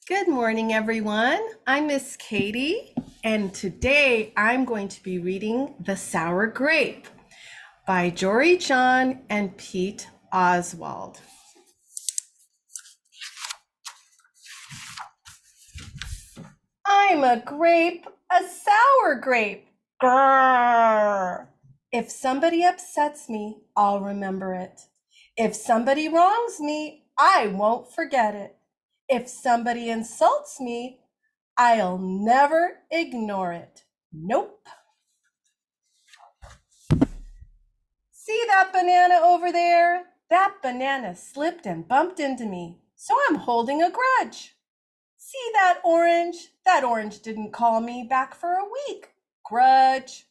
Good morning, everyone. I'm Miss Katie, and today I'm going to be reading The Sour Grape by Jory John and Pete Oswald. I'm a grape, a sour grape. Grrr. If somebody upsets me, I'll remember it. If somebody wrongs me, I won't forget it. If somebody insults me, I'll never ignore it. Nope. See that banana over there? That banana slipped and bumped into me, so I'm holding a grudge. See that orange? That orange didn't call me back for a week. Grudge.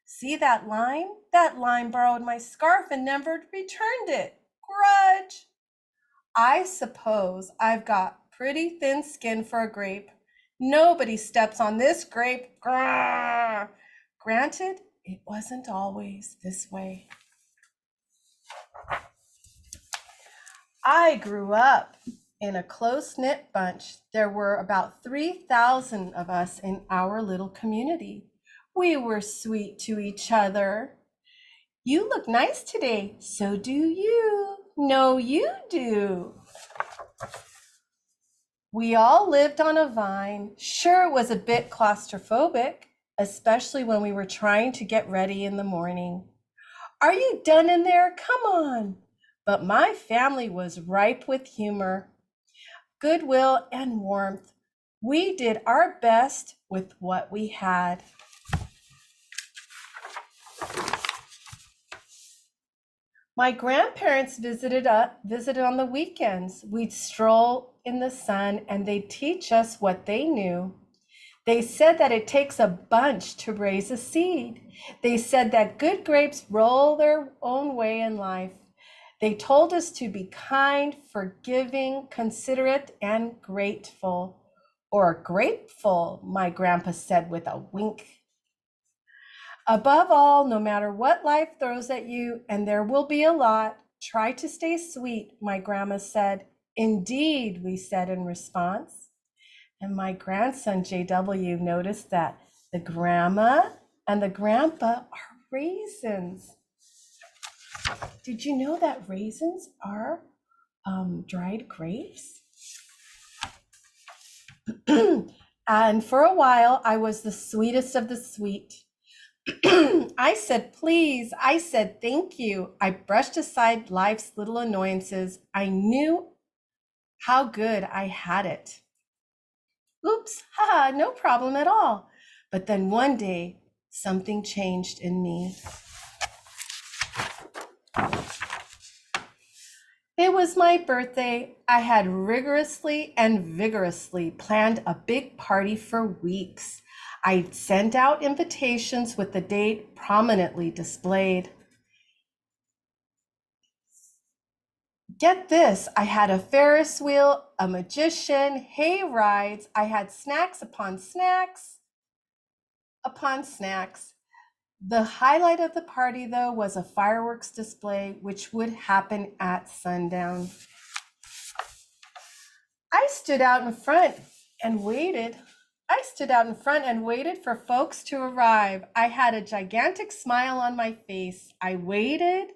See that lime? That lime borrowed my scarf and never returned it. Grudge. I suppose I've got pretty thin skin for a grape. Nobody steps on this grape. Grrr. Granted, it wasn't always this way. I grew up in a close-knit bunch. There were about 3,000 of us in our little community. We were sweet to each other. You look nice today. So do you. No, you do. We all lived on a vine. Sure, it was a bit claustrophobic, especially when we were trying to get ready in the morning. Are you done in there? Come on. But my family was ripe with humor, goodwill, and warmth. We did our best with what we had. My grandparents visited on the weekends. We'd stroll in the sun and they'd teach us what they knew. They said that it takes a bunch to raise a seed. They said that good grapes roll their own way in life. They told us to be kind, forgiving, considerate, and grateful. Or grateful, my grandpa said with a wink. Above all, no matter what life throws at you, and there will be a lot, try to stay sweet, my grandma said. Indeed, we said in response. And my grandson, JW, noticed that the grandma and the grandpa are raisins. Did you know that raisins are dried grapes? And for a while, I was the sweetest of the sweet. I said, please. I said, thank you. I brushed aside life's little annoyances. I knew how good I had it. Oops, haha, no problem at all. But then one day, something changed in me. It was my birthday. I had rigorously and vigorously planned a big party for weeks. I sent out invitations with the date prominently displayed. Get this, I had a Ferris wheel, a magician, hay rides. I had snacks upon snacks upon snacks. The highlight of the party, though, was a fireworks display, which would happen at sundown. I stood out in front and waited. I stood out in front and waited for folks to arrive. I had a gigantic smile on my face. I waited.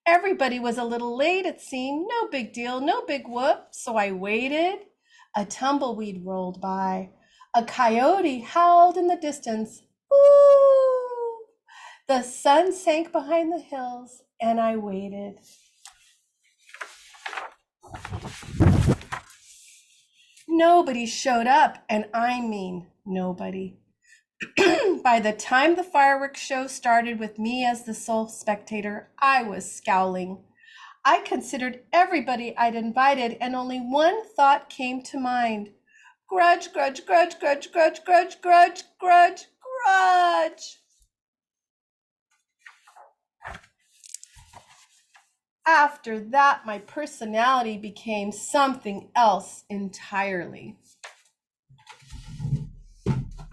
Everybody was a little late, it seemed. No big deal, no big whoop. So I waited. A tumbleweed rolled by. A coyote howled in the distance. Ooh! The sun sank behind the hills, and I waited. Nobody showed up, and I mean nobody. By the time the fireworks show started with me as the sole spectator, I was scowling. I considered everybody I'd invited, and only one thought came to mind. Grudge, grudge, grudge, grudge, grudge, grudge, grudge, grudge, grudge. After that, my personality became something else entirely.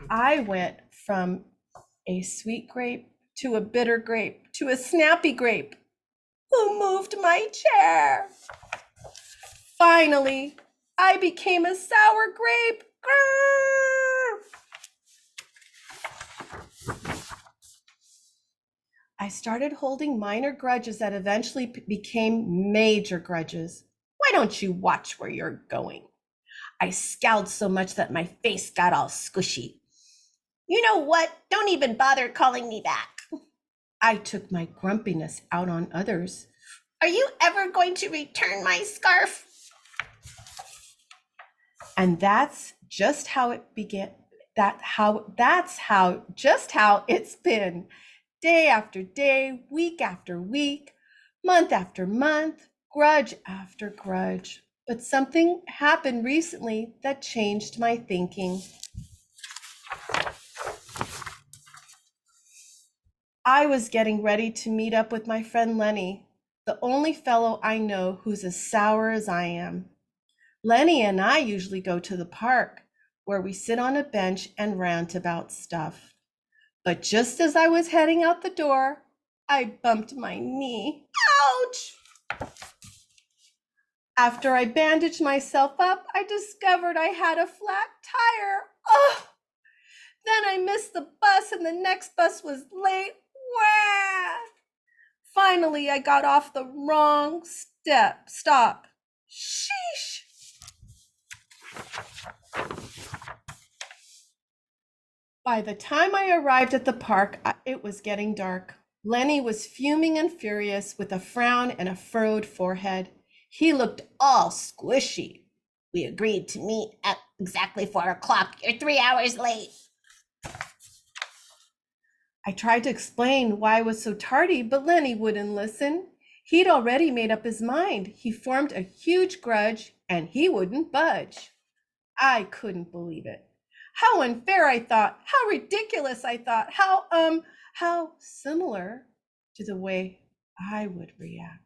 I went from a sweet grape to a bitter grape to a snappy grape. Who moved my chair? Finally, I became a sour grape. Grrr! I started holding minor grudges that eventually became major grudges. Why don't you watch where you're going? I scowled so much that my face got all squishy. You know what? Don't even bother calling me back. I took my grumpiness out on others. Are you ever going to return my scarf? And that's just how it began. That's how it's been. Day after day, week after week, month after month, grudge after grudge. But something happened recently that changed my thinking. I was getting ready to meet up with my friend Lenny, the only fellow I know who's as sour as I am. Lenny and I usually go to the park, where we sit on a bench and rant about stuff. But just as I was heading out the door, I bumped my knee. Ouch! After I bandaged myself up, I discovered I had a flat tire. Oh! Then I missed the bus and the next bus was late. Wah! Finally, I got off the wrong stop. Sheesh! By the time I arrived at the park, it was getting dark. Lenny was fuming and furious with a frown and a furrowed forehead. He looked all squishy. We agreed to meet at exactly 4 o'clock. You're 3 hours late. I tried to explain why I was so tardy, but Lenny wouldn't listen. He'd already made up his mind. He formed a huge grudge and he wouldn't budge. I couldn't believe it. How unfair, I thought. How ridiculous, I thought. How similar to the way I would react.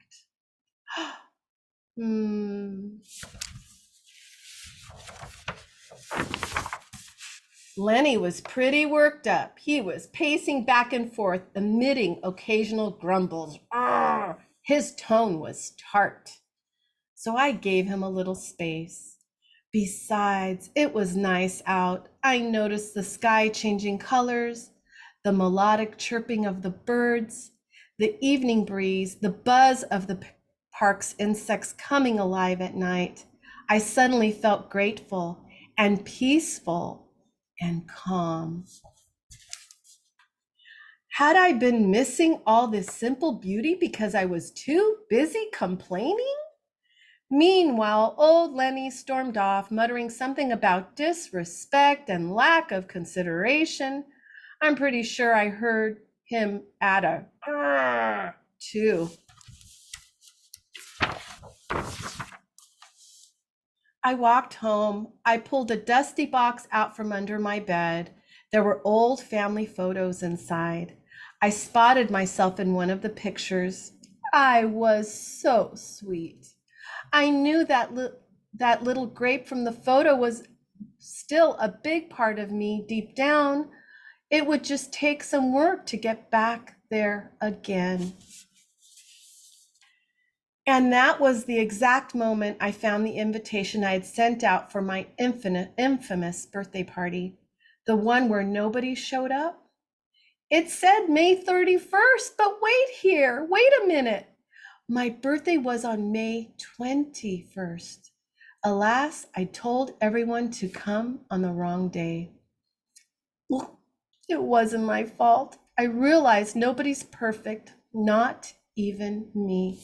Lenny was pretty worked up. He was pacing back and forth, emitting occasional grumbles. Arr! His tone was tart. So I gave him a little space. Besides, it was nice out. I noticed the sky changing colors, the melodic chirping of the birds, the evening breeze, the buzz of the park's insects coming alive at night. I suddenly felt grateful and peaceful and calm. Had I been missing all this simple beauty because I was too busy complaining? Meanwhile, old Lenny stormed off, muttering something about disrespect and lack of consideration. I'm pretty sure I heard him add a grrr too. I walked home. I pulled a dusty box out from under my bed. There were old family photos inside. I spotted myself in one of the pictures. I was so sweet. I knew that little grape from the photo was still a big part of me deep down. It would just take some work to get back there again. And that was the exact moment I found the invitation I had sent out for my infamous birthday party, the one where nobody showed up. It said May 31st, but wait a minute. My birthday was on May 21st. Alas, I told everyone to come on the wrong day. It wasn't my fault. I realized nobody's perfect, not even me.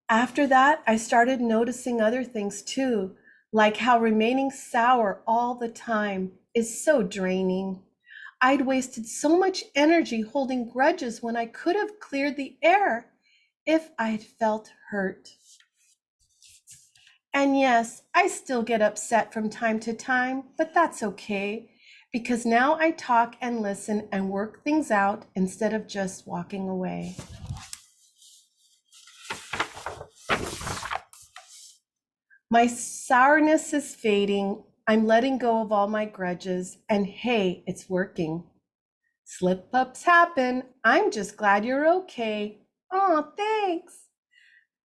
After that, I started noticing other things too, like how remaining sour all the time is so draining. I'd wasted so much energy holding grudges when I could have cleared the air if I'd felt hurt. And yes, I still get upset from time to time, but that's okay, because now I talk and listen and work things out instead of just walking away. My sourness is fading. I'm letting go of all my grudges, and hey, it's working. Slip-ups happen. I'm just glad you're okay. Oh, thanks.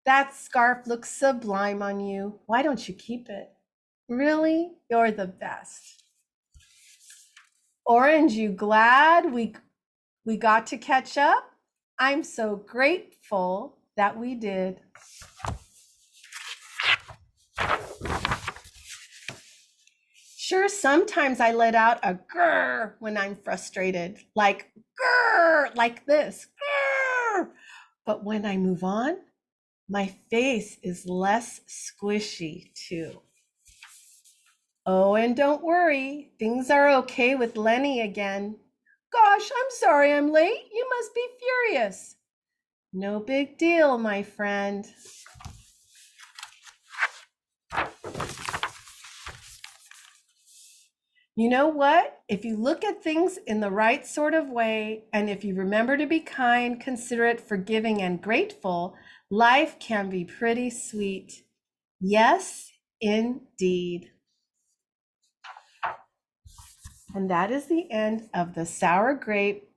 That scarf looks sublime on you. Why don't you keep it? Really? You're the best. Orange, you glad we got to catch up? I'm so grateful that we did. Sure, sometimes I let out a grrr when I'm frustrated, like grrr, like this, grrr. But when I move on, my face is less squishy too. Oh, and don't worry, things are okay with Lenny again. Gosh, I'm sorry I'm late. You must be furious. No big deal, my friend. You know what? If you look at things in the right sort of way, and if you remember to be kind, considerate, forgiving, and grateful, life can be pretty sweet. Yes, indeed. And that is the end of The Sour Grape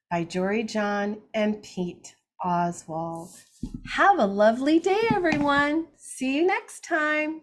by Jory John and Pete Oswald. Have a lovely day, everyone. See you next time.